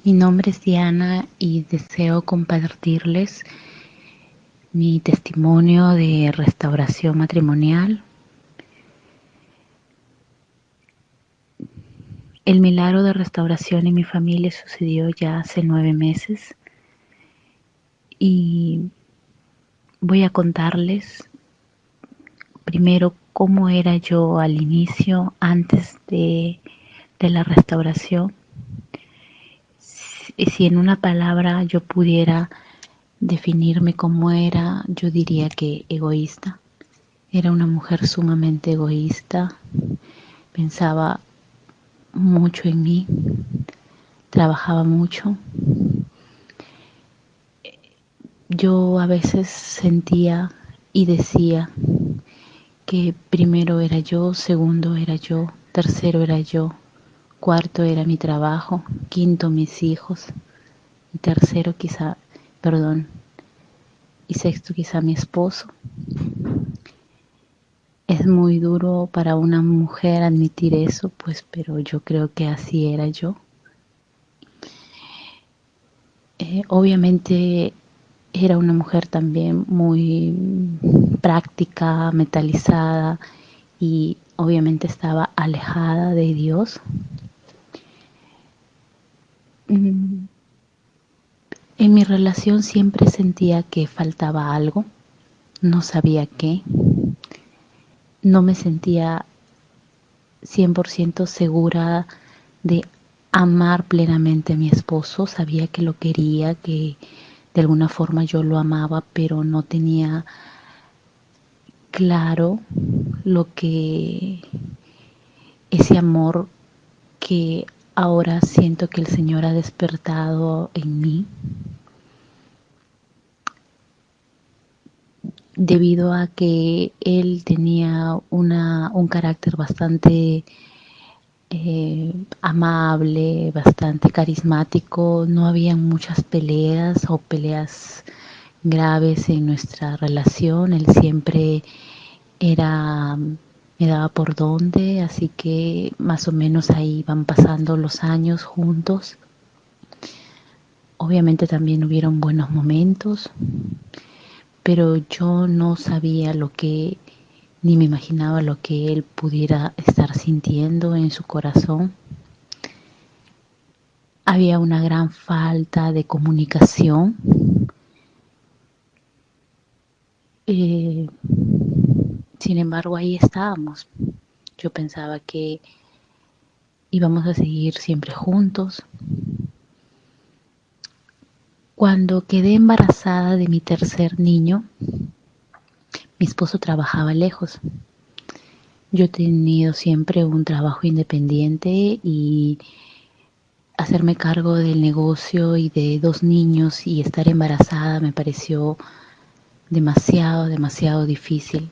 Mi nombre es Diana y deseo compartirles mi testimonio de restauración matrimonial. El milagro de restauración en mi familia sucedió ya hace 9 meses y voy a contarles primero cómo era yo al inicio, antes de la restauración. Si en una palabra yo pudiera definirme cómo era, yo diría que egoísta. Era una mujer sumamente egoísta, pensaba mucho en mí, trabajaba mucho. Yo a veces sentía y decía que primero era yo, segundo era yo, tercero era yo, cuarto era mi trabajo, quinto mis hijos, y tercero quizá, perdón, y sexto quizá mi esposo. Es muy duro para una mujer admitir eso, pues, pero yo creo que así era yo. Obviamente era una mujer también muy práctica, metalizada y obviamente estaba alejada de Dios. En mi relación siempre sentía que faltaba algo, no sabía qué, no me sentía 100% segura de amar plenamente a mi esposo, sabía que lo quería, que de alguna forma yo lo amaba, pero no tenía claro lo que ese amor que ahora siento que el Señor ha despertado en mí, debido a que él tenía un carácter bastante amable, bastante carismático. No había muchas peleas o peleas graves en nuestra relación. Él siempre era, me daba por dónde, así que más o menos ahí van pasando los años juntos. Obviamente también hubieron buenos momentos, pero yo no sabía lo que, ni me imaginaba lo que él pudiera estar sintiendo en su corazón. Había una gran falta de comunicación. Eh, Sin embargo, ahí estábamos. Yo pensaba que íbamos a seguir siempre juntos. Cuando quedé embarazada de mi tercer niño, mi esposo trabajaba lejos. Yo he tenido siempre un trabajo independiente y hacerme cargo del negocio y de 2 niños y estar embarazada me pareció demasiado difícil.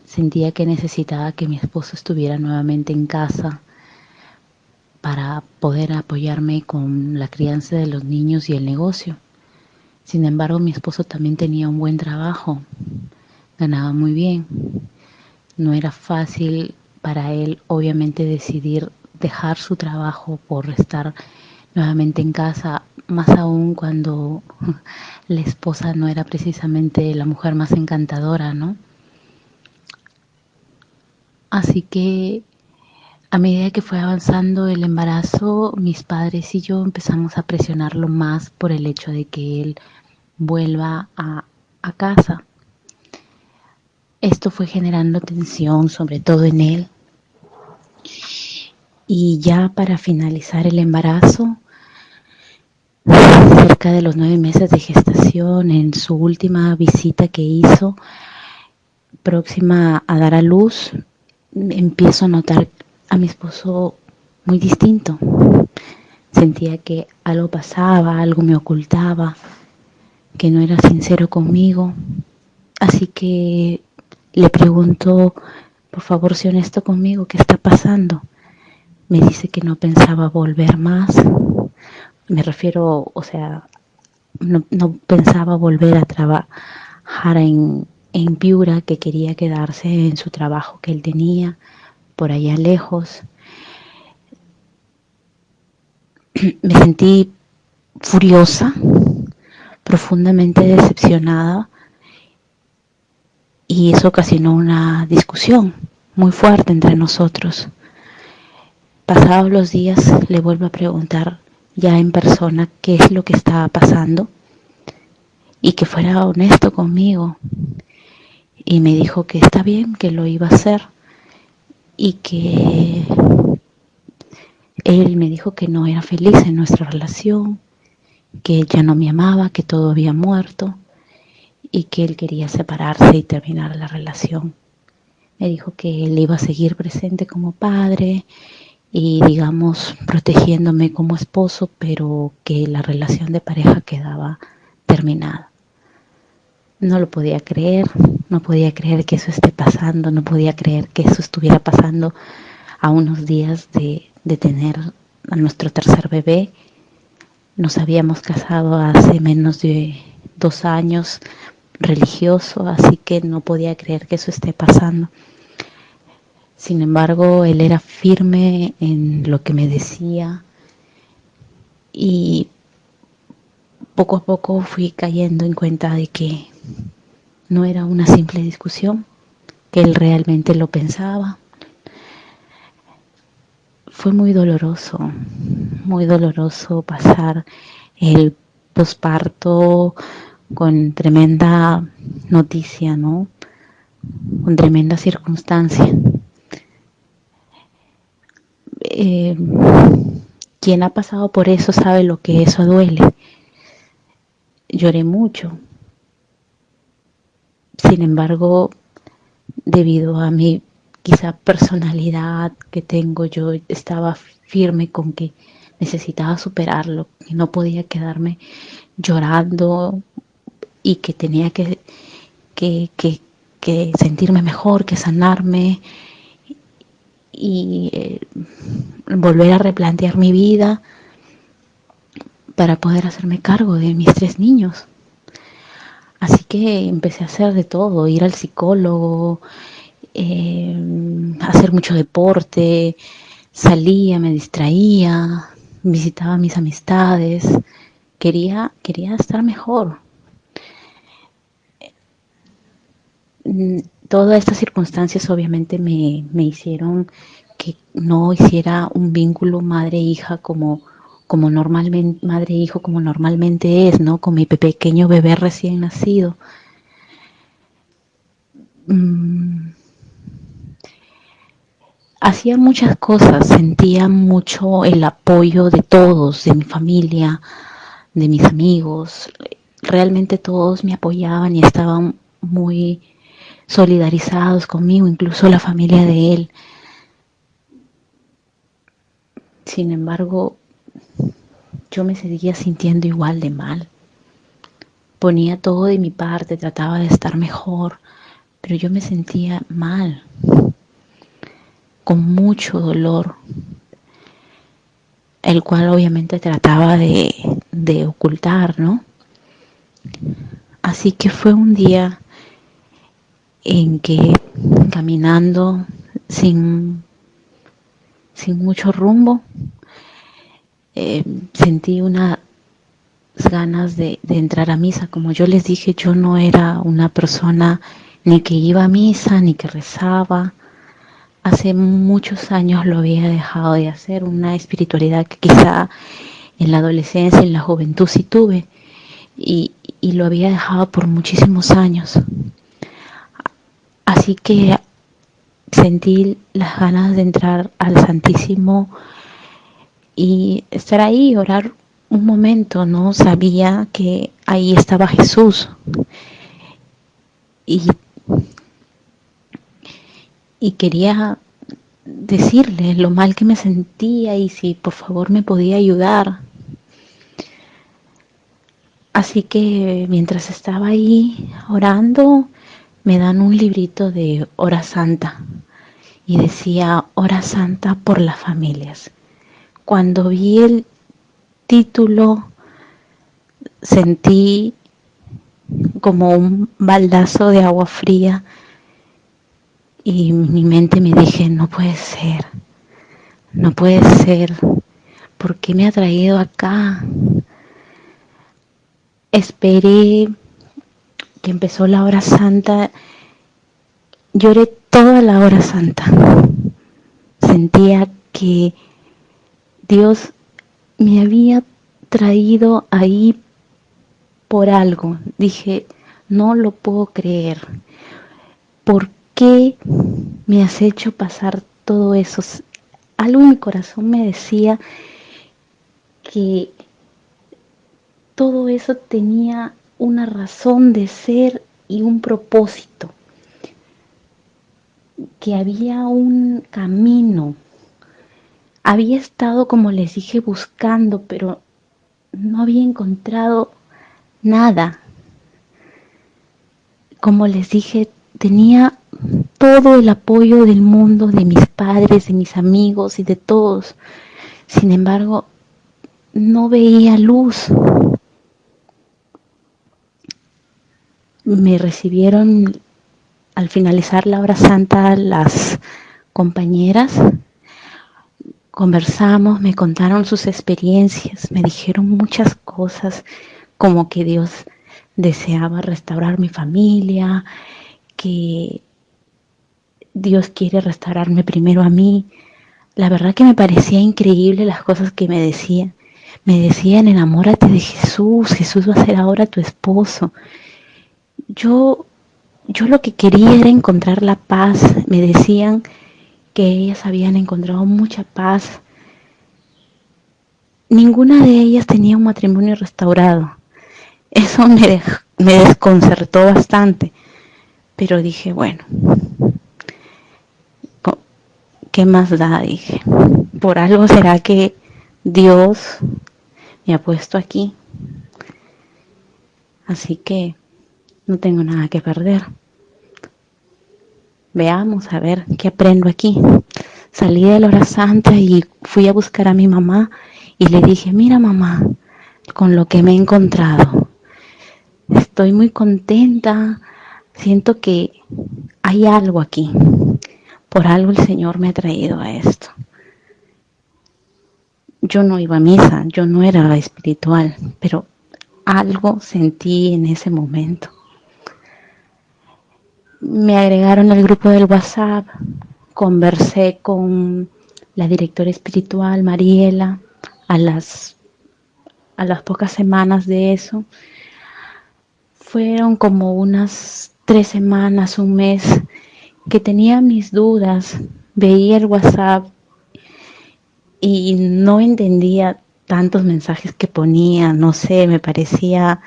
Sentía que necesitaba que mi esposo estuviera nuevamente en casa para poder apoyarme con la crianza de los niños y el negocio. Sin embargo, mi esposo también tenía un buen trabajo, ganaba muy bien. No era fácil para él, obviamente, decidir dejar su trabajo por estar nuevamente en casa, más aún cuando la esposa no era precisamente la mujer más encantadora, ¿no? Así que a medida que fue avanzando el embarazo, mis padres y yo empezamos a presionarlo más por el hecho de que él vuelva a casa. Esto fue generando tensión, sobre todo en él. Y ya para finalizar el embarazo, cerca de los 9 meses de gestación, en su última visita que hizo, próxima a dar a luz, empiezo a notar a mi esposo muy distinto. Sentía que algo pasaba, algo me ocultaba, que no era sincero conmigo. Así que le pregunto, por favor, sé honesto conmigo, ¿qué está pasando? Me dice que no pensaba volver más. Me refiero, o sea, no pensaba volver a trabajar en Piura, que quería quedarse en su trabajo que él tenía por allá lejos. Me sentí furiosa, profundamente decepcionada, y eso ocasionó una discusión muy fuerte entre nosotros. Pasados los días le vuelvo a preguntar ya en persona qué es lo que estaba pasando y que fuera honesto conmigo. Y me dijo que está bien, que lo iba a hacer y que él me dijo que no era feliz en nuestra relación, que ella no me amaba, que todo había muerto y que él quería separarse y terminar la relación. Me dijo que él iba a seguir presente como padre y, digamos, protegiéndome como esposo, pero que la relación de pareja quedaba terminada. No lo podía creer, no podía creer que eso esté pasando, no podía creer que eso estuviera pasando a unos días de tener a nuestro tercer bebé. Nos habíamos casado hace menos de 2 años, religioso, así que no podía creer que eso esté pasando. Sin embargo, él era firme en lo que me decía y poco a poco fui cayendo en cuenta de que no era una simple discusión, que él realmente lo pensaba. Fue muy doloroso pasar el posparto con tremenda noticia, ¿no? Con tremenda circunstancia. Eh, quien ha pasado por eso sabe lo que eso duele. Lloré mucho. Sin embargo, debido a mi quizá personalidad que tengo, yo estaba firme con que necesitaba superarlo, que no podía quedarme llorando y que tenía que, que, que sentirme mejor, que sanarme y volver a replantear mi vida para poder hacerme cargo de mis 3 niños. Así que empecé a hacer de todo, ir al psicólogo, hacer mucho deporte, salía, me distraía, visitaba a mis amistades, quería estar mejor. Todas estas circunstancias obviamente me hicieron que no hiciera un vínculo madre-hija como normalmente, madre-hijo como normalmente es, ¿no? Con mi pequeño bebé recién nacido. Hacía muchas cosas, sentía mucho el apoyo de todos, de mi familia, de mis amigos. Realmente todos me apoyaban y estaban muy solidarizados conmigo, incluso la familia de él. Sin embargo, yo me seguía sintiendo igual de mal. Ponía todo de mi parte, trataba de estar mejor, pero yo me sentía mal, con mucho dolor, el cual obviamente trataba de ocultar, ¿no? Así que fue un día en que caminando sin mucho rumbo, sentí unas ganas de entrar a misa. Como yo les dije, yo no era una persona ni que iba a misa, ni que rezaba. Hace muchos años lo había dejado de hacer, una espiritualidad que quizá en la adolescencia, en la juventud sí tuve, y lo había dejado por muchísimos años. Así que sentí las ganas de entrar al Santísimo y estar ahí, orar un momento, ¿no? Sabía que ahí estaba Jesús y, y quería decirle lo mal que me sentía y si por favor me podía ayudar. Así que mientras estaba ahí orando, me dan un librito de hora santa y decía hora santa por las familias. Cuando vi el título sentí como un baldazo de agua fría y mi mente me dije, no puede ser, ¿por qué me ha traído acá? Esperé que empezó la hora santa, lloré toda la hora santa. Sentía que Dios me había traído ahí por algo. Dije, no lo puedo creer. ¿Por qué me has hecho pasar todo eso? Algo en mi corazón me decía que todo eso tenía una razón de ser y un propósito, que había un camino. Había estado, como les dije, buscando, pero no había encontrado nada. Como les dije, tenía todo el apoyo del mundo, de mis padres, de mis amigos y de todos. Sin embargo, no veía luz. Me recibieron al finalizar la hora santa las compañeras, conversamos, me contaron sus experiencias, me dijeron muchas cosas, como que Dios deseaba restaurar mi familia, que Dios quiere restaurarme primero a mí. La verdad que me parecía increíble las cosas que me decían. Me decían, enamórate de Jesús, Jesús va a ser ahora tu esposo. Yo lo que quería era encontrar la paz. Me decían que ellas habían encontrado mucha paz. Ninguna de ellas tenía un matrimonio restaurado. Eso me desconcertó bastante. Pero dije, bueno, ¿qué más da? Dije, por algo será que Dios me ha puesto aquí. Así que no tengo nada que perder. Veamos a ver qué aprendo aquí. Salí de la hora santa y fui a buscar a mi mamá y le dije, mira mamá, con lo que me he encontrado. Estoy muy contenta, siento que hay algo aquí. Por algo el Señor me ha traído a esto. Yo no iba a misa, yo no era espiritual, pero algo sentí en ese momento. Me agregaron al grupo del WhatsApp, conversé con la directora espiritual, Mariela, a las pocas semanas de eso. Fueron como unas 3 semanas, un mes, que tenía mis dudas, veía el WhatsApp y no entendía tantos mensajes que ponía, no sé, me parecía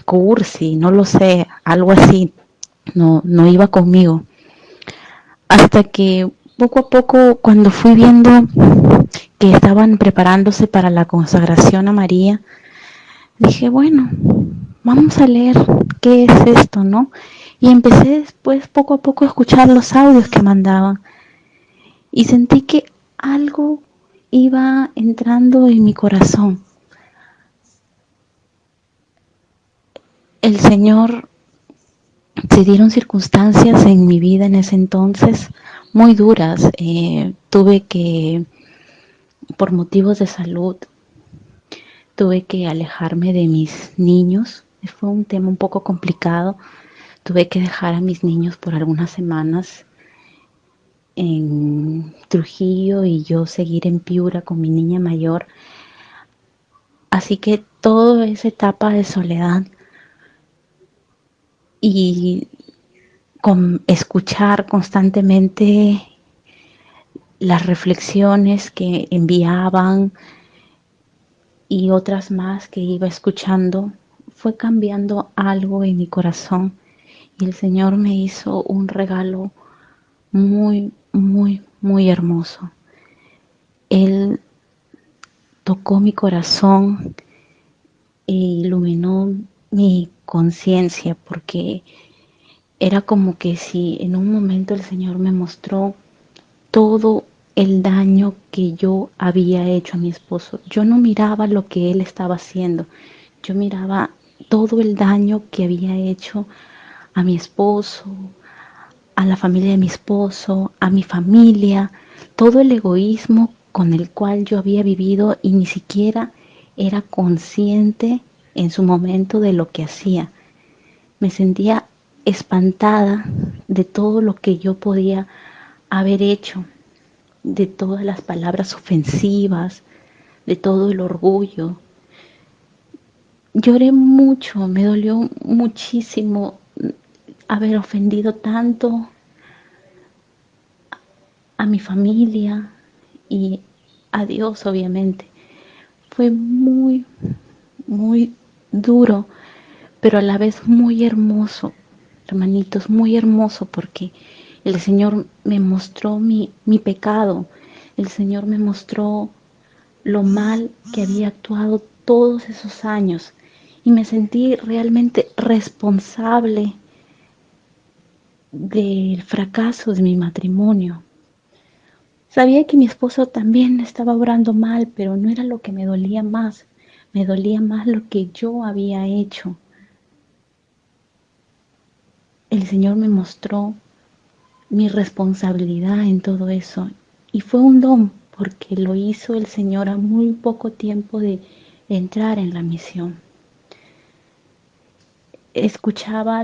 cursi, no lo sé, algo así, no iba conmigo. Hasta que poco a poco, cuando fui viendo que estaban preparándose para la consagración a María, dije, bueno, vamos a leer qué es esto, ¿no? Y empecé después poco a poco a escuchar los audios que mandaban y sentí que algo iba entrando en mi corazón. El Señor, se dieron circunstancias en mi vida en ese entonces muy duras. Tuve que, por motivos de salud, tuve que alejarme de mis niños. Fue un tema un poco complicado. Tuve que dejar a mis niños por algunas semanas en Trujillo y yo seguir en Piura con mi niña mayor. Así que toda esa etapa de soledad y con escuchar constantemente las reflexiones que enviaban y otras más que iba escuchando, fue cambiando algo en mi corazón y el Señor me hizo un regalo muy, muy, muy hermoso. Él tocó mi corazón e iluminó mi conciencia porque era como que si en un momento el Señor me mostró todo el daño que yo había hecho a mi esposo. Yo no miraba lo que él estaba haciendo, yo miraba todo el daño que había hecho a mi esposo, a la familia de mi esposo, a mi familia. todo el egoísmo con el cual yo había vivido y ni siquiera era consciente en su momento de lo que hacía. Me sentía espantada de todo lo que yo podía haber hecho, de todas las palabras ofensivas, de todo el orgullo. Lloré mucho, me dolió muchísimo haber ofendido tanto a mi familia y a Dios, obviamente. Fue muy, muy duro, pero a la vez muy hermoso, hermanitos, muy hermoso porque el Señor me mostró mi pecado, el Señor me mostró lo mal que había actuado todos esos años y me sentí realmente responsable del fracaso de mi matrimonio. Sabía que mi esposo también estaba obrando mal, pero no era lo que me dolía más. Me dolía más lo que yo había hecho. El Señor me mostró mi responsabilidad en todo eso. Y fue un don, porque lo hizo el Señor a muy poco tiempo de entrar en la misión. Escuchaba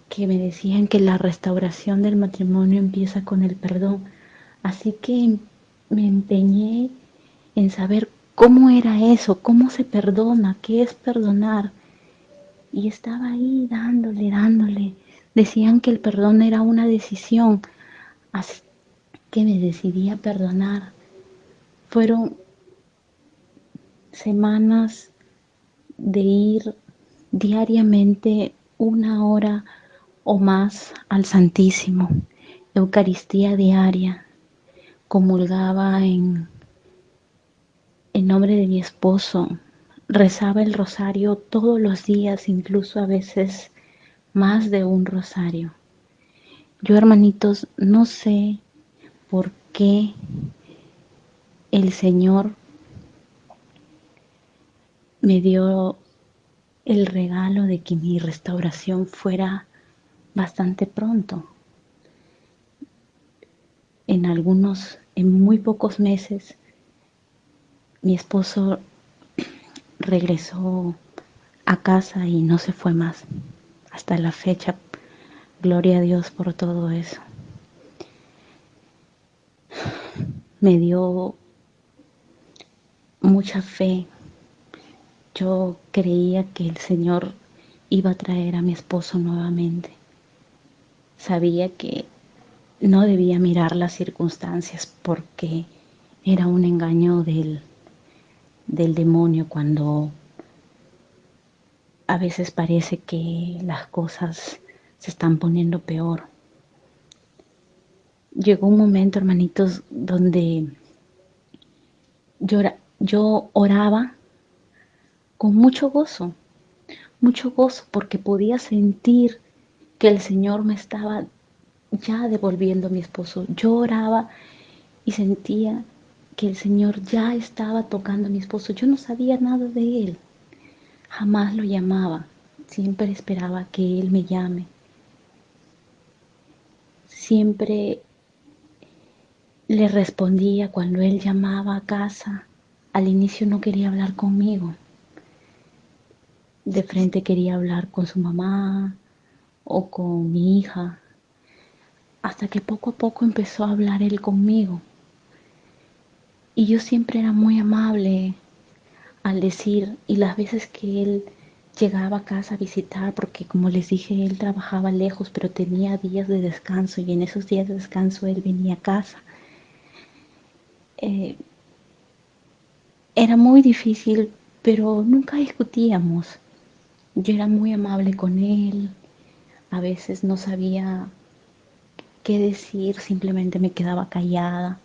que me decían que la restauración del matrimonio empieza con el perdón. Así que me empeñé en saber cómo era eso, cómo se perdona, qué es perdonar. Y estaba ahí dándole, dándole. Decían que el perdón era una decisión, así que me decidí a perdonar. Fueron semanas de ir diariamente 1 hora o más al Santísimo, Eucaristía diaria, comulgaba en nombre de mi esposo, rezaba el rosario todos los días, incluso a veces más de un rosario. Yo, hermanitos, no sé por qué el Señor me dio el regalo de que mi restauración fuera bastante pronto. En muy pocos meses, mi esposo regresó a casa y no se fue más. Hasta la fecha, gloria a Dios por todo eso. Me dio mucha fe. Yo creía que el Señor iba a traer a mi esposo nuevamente. Sabía que no debía mirar las circunstancias porque era un engaño del demonio cuando a veces parece que las cosas se están poniendo peor. Llegó un momento, hermanitos, donde yo oraba con mucho gozo, porque podía sentir que el Señor me estaba ya devolviendo a mi esposo. Yo oraba y sentía que el Señor ya estaba tocando a mi esposo. Yo no sabía nada de él, jamás lo llamaba, siempre esperaba que él me llame. Siempre le respondía cuando él llamaba a casa. Al inicio no quería hablar conmigo. De frente quería hablar con su mamá o con mi hija. Hasta que poco a poco empezó a hablar él conmigo. Y yo siempre era muy amable al decir, y las veces que él llegaba a casa a visitar, porque como les dije, él trabajaba lejos, pero tenía días de descanso y en esos días de descanso él venía a casa. Eh, Era muy difícil, pero nunca discutíamos. Yo era muy amable con él, a veces no sabía qué decir, simplemente me quedaba callada,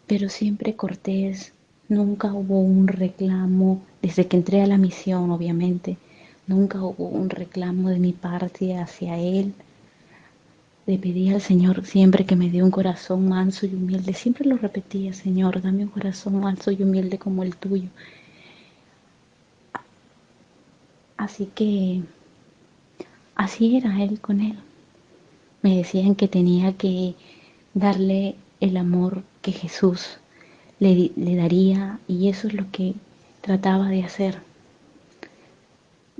pero siempre cortés. Nunca hubo un reclamo, desde que entré a la misión, obviamente, nunca hubo un reclamo de mi parte hacia él. Le pedí al Señor siempre que me dio un corazón manso y humilde. Siempre lo repetía: Señor, dame un corazón manso y humilde como el tuyo. Así que así era él con él. Me decían que tenía que darle el amor que Jesús le daría, y eso es lo que trataba de hacer,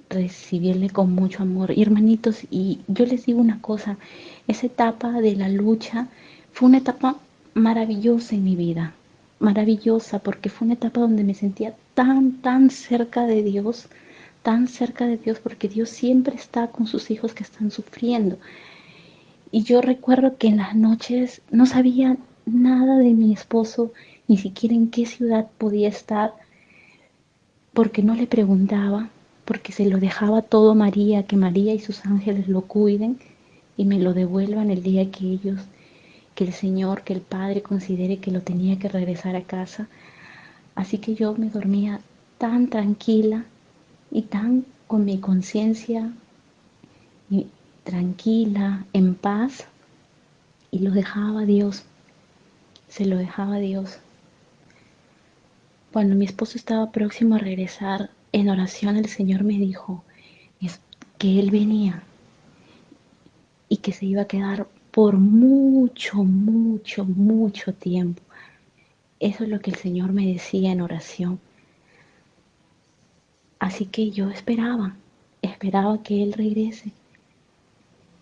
recibirle con mucho amor. Y hermanitos, y yo les digo una cosa, esa etapa de la lucha fue una etapa maravillosa en mi vida, maravillosa, porque fue una etapa donde me sentía tan cerca de Dios, tan cerca de Dios, porque Dios siempre está con sus hijos que están sufriendo. Y yo recuerdo que en las noches no sabía nada de mi esposo, ni siquiera en qué ciudad podía estar, porque no le preguntaba, porque se lo dejaba todo a María, que María y sus ángeles lo cuiden y me lo devuelvan el día que ellos, que el Señor, que el Padre considere que lo tenía que regresar a casa. Así que yo me dormía tan tranquila y tan con mi conciencia tranquila, en paz, y lo dejaba a Dios, se lo dejaba a Dios. Cuando mi esposo estaba próximo a regresar, en oración el Señor me dijo que Él venía y que se iba a quedar por mucho tiempo. Eso es lo que el Señor me decía en oración. Así que yo esperaba que Él regrese.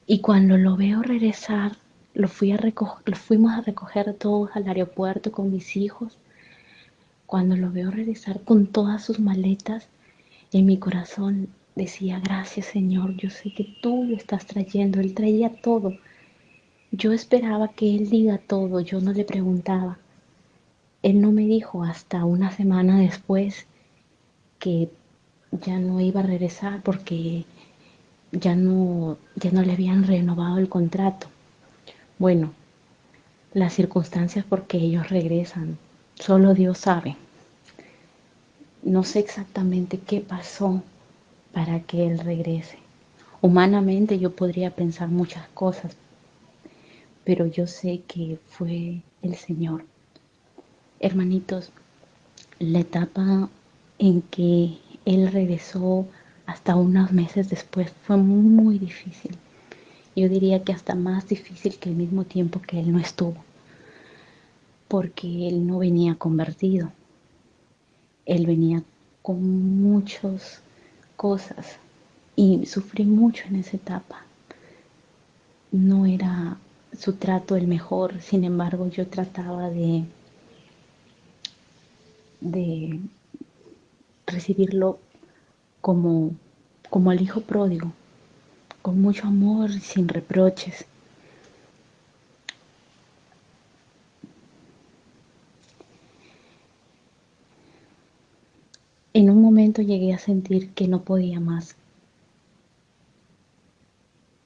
Y cuando lo veo regresar, lo fuimos a recoger todos al aeropuerto con mis hijos. Cuando lo veo regresar con todas sus maletas, en mi corazón decía, gracias Señor, yo sé que tú lo estás trayendo. Él traía todo. Yo esperaba que Él diga todo, yo no le preguntaba. Él no me dijo hasta una semana después que ya no iba a regresar porque ya no le habían renovado el contrato. Bueno, las circunstancias por qué ellos regresan, solo Dios sabe. No sé exactamente qué pasó para que Él regrese. Humanamente yo podría pensar muchas cosas, pero yo sé que fue el Señor. Hermanitos, la etapa en que Él regresó hasta unos meses después fue muy difícil. Yo diría que hasta más difícil que el mismo tiempo que Él no estuvo, porque Él no venía convertido. Él venía con muchas cosas y sufrí mucho en esa etapa. No era su trato el mejor, sin embargo yo trataba de recibirlo como, como al hijo pródigo, con mucho amor y sin reproches. En un momento llegué a sentir que no podía más.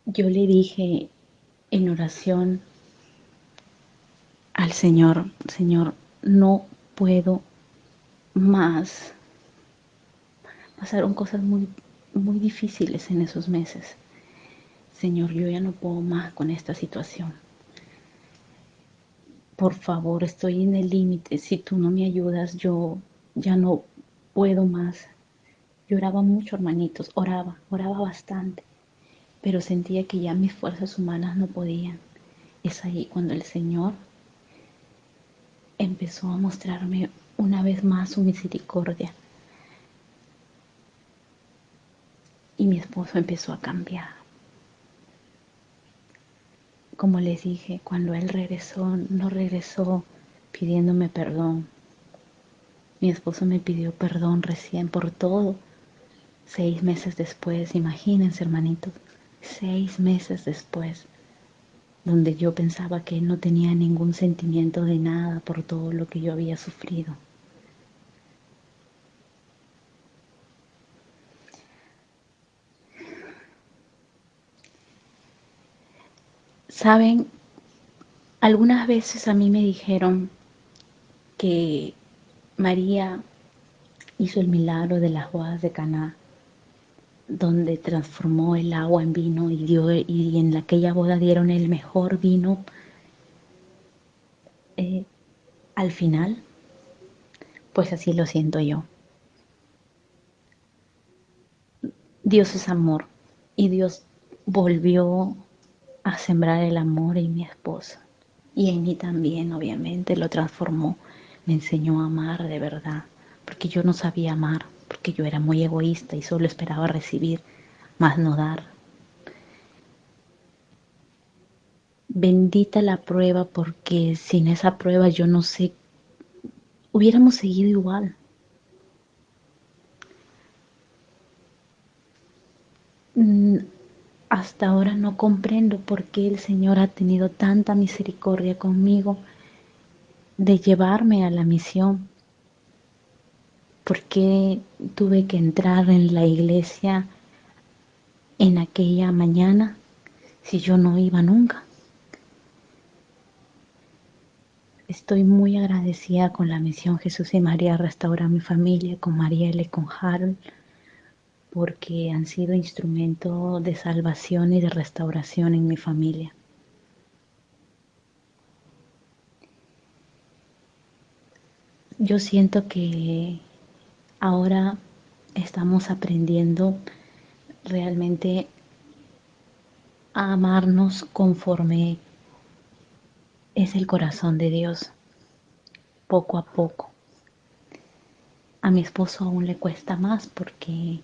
Yo le dije en oración al Señor, Señor, no puedo más. Pasaron cosas muy difíciles en esos meses. Señor, yo ya no puedo más con esta situación. Por favor, estoy en el límite. Si tú no me ayudas, yo ya no puedo más. Lloraba mucho, hermanitos, oraba bastante, pero sentía que ya mis fuerzas humanas no podían. Es ahí cuando el Señor empezó a mostrarme una vez más su misericordia y mi esposo empezó a cambiar. Como les dije, cuando él regresó, no regresó pidiéndome perdón. Mi esposo me pidió perdón recién por todo. 6 meses después, imagínense hermanitos, 6 meses después, donde yo pensaba que él no tenía ningún sentimiento de nada por todo lo que yo había sufrido. Saben, algunas veces a mí me dijeron que María hizo el milagro de las bodas de Caná, donde transformó el agua en vino y en aquella boda dieron el mejor vino. eh, Al final, pues así lo siento yo. Dios es amor y Dios volvió a sembrar el amor en mi esposa. Y en mí también, obviamente, lo transformó. Me enseñó a amar de verdad, porque yo no sabía amar, porque yo era muy egoísta y solo esperaba recibir, más no dar. Bendita la prueba, porque sin esa prueba yo no sé, hubiéramos seguido igual. Mm, Hasta ahora no comprendo por qué el Señor ha tenido tanta misericordia conmigo de llevarme a la misión, por qué tuve que entrar en la iglesia en aquella mañana si yo no iba nunca. Estoy muy agradecida con la misión Jesús y María Restaura mi familia, con Mariela y con Harold, porque han sido instrumento de salvación y de restauración en mi familia. Yo siento que ahora estamos aprendiendo realmente a amarnos conforme es el corazón de Dios, poco a poco. A mi esposo aún le cuesta más porque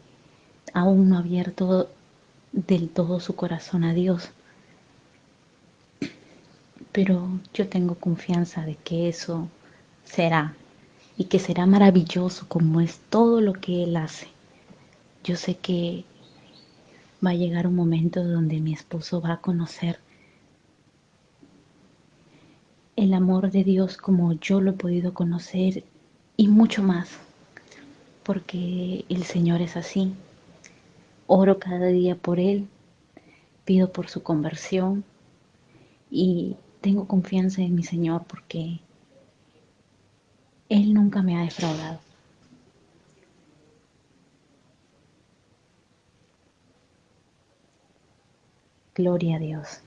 aún no ha abierto del todo su corazón a Dios, pero yo tengo confianza de que eso será y que será maravilloso como es todo lo que Él hace. Yo sé que va a llegar un momento donde mi esposo va a conocer el amor de Dios como yo lo he podido conocer y mucho más, porque el Señor es así. Oro cada día por Él, pido por su conversión y tengo confianza en mi Señor porque Él nunca me ha defraudado. Gloria a Dios.